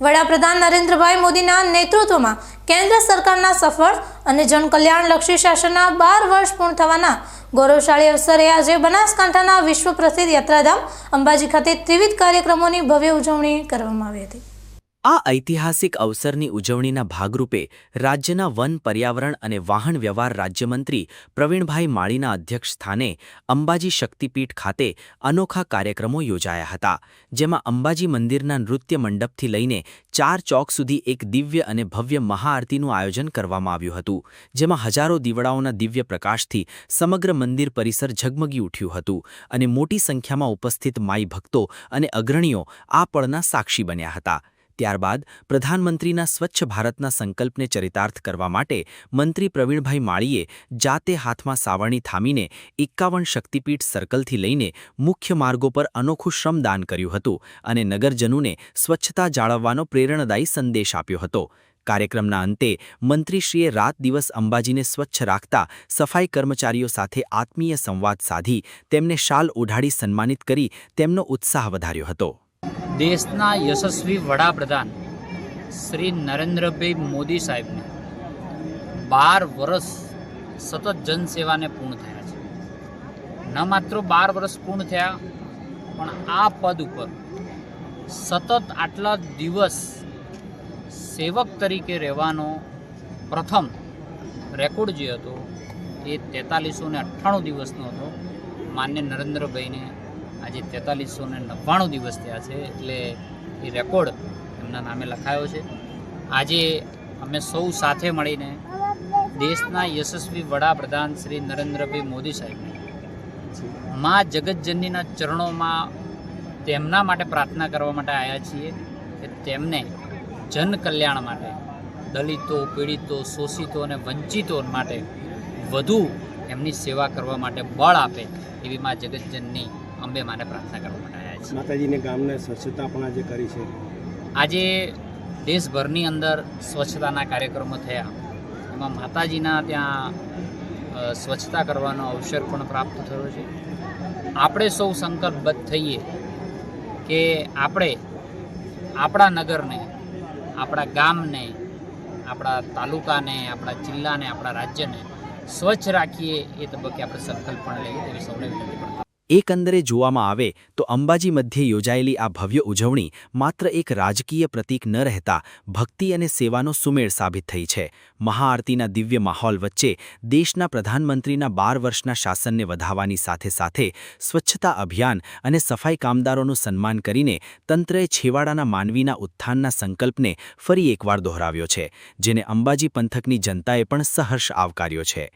વડાપ્રધાન નરેન્દ્રભાઈ મોદીના નેતૃત્વમાં કેન્દ્ર સરકારના સફળ અને જનકલ્યાણલક્ષી શાસનના 12 વર્ષ પૂર્ણ થવાના ગૌરવશાળી અવસરે આજે બનાસકાંઠાના વિશ્વ પ્રસિદ્ધ યાત્રાધામ અંબાજી ખાતે ત્રિવિધ કાર્યક્રમોની ભવ્ય ઉજવણી કરવામાં આવી હતી। આ ઐતિહાસિક અવસરની ઉજવણીના ભાગરૂપે રાજ્યના વન પર્યાવરણ અને વાહન વ્યવહાર રાજ્યમંત્રી પ્રવીણભાઈ માળીના અધ્યક્ષસ્થાને અંબાજી શક્તિપીઠ ખાતે અનોખા કાર્યક્રમો યોજાયા હતા, જેમાં અંબાજી મંદિરના નૃત્ય મંડપથી લઈને 4 ચોક સુધી એક દિવ્ય અને ભવ્ય મહાઆરતીનું આયોજન કરવામાં આવ્યું હતું, જેમાં હજારો દીવડાઓના દિવ્ય પ્રકાશથી સમગ્ર મંદિર પરિસર ઝગમગી ઉઠ્યું હતું અને મોટી સંખ્યામાં ઉપસ્થિત માઈ ભક્તો અને અગ્રણીઓ આ પળના સાક્ષી બન્યા હતા। ત્યારબાદ પ્રધાનમંત્રીના સ્વચ્છ ભારતના સંકલ્પને ચરિતાર્થ કરવા માટે મંત્રી પ્રવીણભાઈ માળીએ જાતે હાથમાં સાવરણી થામીને 51 શક્તિપીઠ સર્કલથી લઈને મુખ્ય માર્ગો પર અનોખું શ્રમદાન કર્યું હતું અને નગરજનોને સ્વચ્છતા જાળવવાનો પ્રેરણાદાયી સંદેશ આપ્યો હતો। કાર્યક્રમના અંતે મંત્રીશ્રીએ રાત દિવસ અંબાજીને સ્વચ્છ રાખતા સફાઈ કર્મચારીઓ સાથે આત્મીય સંવાદ સાધી તેમને શાલ ઓઢાડી સન્માનિત કરી તેમનો ઉત્સાહ વધાર્યો હતો। દેશના યશસ્વી વડાપ્રધાન શ્રી નરેન્દ્રભાઈ મોદી સાહેબને 12 વર્ષ સતત જનસેવાને પૂર્ણ થયા છે। ન માત્ર 12 વર્ષ પૂર્ણ થયા, પણ આ પદ ઉપર સતત આટલા દિવસ સેવક તરીકે રહેવાનો પ્રથમ રેકોર્ડ જે હતો એ 4398 દિવસનો હતો। માન્ય નરેન્દ્રભાઈને આજે 4399 દિવસ થયા છે, એટલે એ રેકોર્ડ એમના નામે લખાયો છે। આજે અમે સૌ સાથે મળીને દેશના યશસ્વી વડાપ્રધાન શ્રી નરેન્દ્રભાઈ મોદી સાહેબને મા જગતજનનીના ચરણોમાં તેમના માટે પ્રાર્થના કરવા માટે આવ્યા છીએ કે તેમને જનકલ્યાણ માટે, દલિતો, પીડિતો, શોષિતો અને વંચિતો માટે વધુ એમની સેવા કરવા માટે બળ આપે એવી મા જગતજનની અંબે માને પ્રાર્થના કરવા માટે આવ્યા છે। માતાજીને ગામને સ્વચ્છતા પણ આજે કરી છે। આજે દેશભરની અંદર સ્વચ્છતાના કાર્યક્રમો થયા, એમાં માતાજીના ત્યાં સ્વચ્છતા કરવાનો અવસર પણ પ્રાપ્ત થયો છે। આપણે સૌ સંકલ્પબદ્ધ થઈએ કે આપણે આપણા નગરને, આપણા ગામને, આપણા તાલુકાને, આપણા જિલ્લાને, આપણા રાજ્યને સ્વચ્છ રાખીએ, એ તબક્કે આપણે સંકલ્પ પણ લઈએ તેવી સૌને વિનંતી કરતા। એકંદરે જોવામાં આવે તો અંબાજી મધ્યે યોજાયેલી આ ભવ્ય ઉજવણી માત્ર એક રાજકીય પ્રતીક ન રહેતા ભક્તિ અને સેવાનો સુમેળ સાબિત થઈ છે। મહાઆરતીના દિવ્ય માહોલ વચ્ચે દેશના પ્રધાનમંત્રીના 12 વર્ષના શાસનને વધાવવાની સાથે સાથે સ્વચ્છતા અભિયાન અને સફાઈ કામદારોનું સન્માન કરીને તંત્રએ છેવાડાના માનવીના ઉત્થાનના સંકલ્પને ફરી એકવાર દોહરાવ્યો છે, જેને અંબાજી પંથકની જનતાએ પણ સહર્ષ આવકાર્યો છે।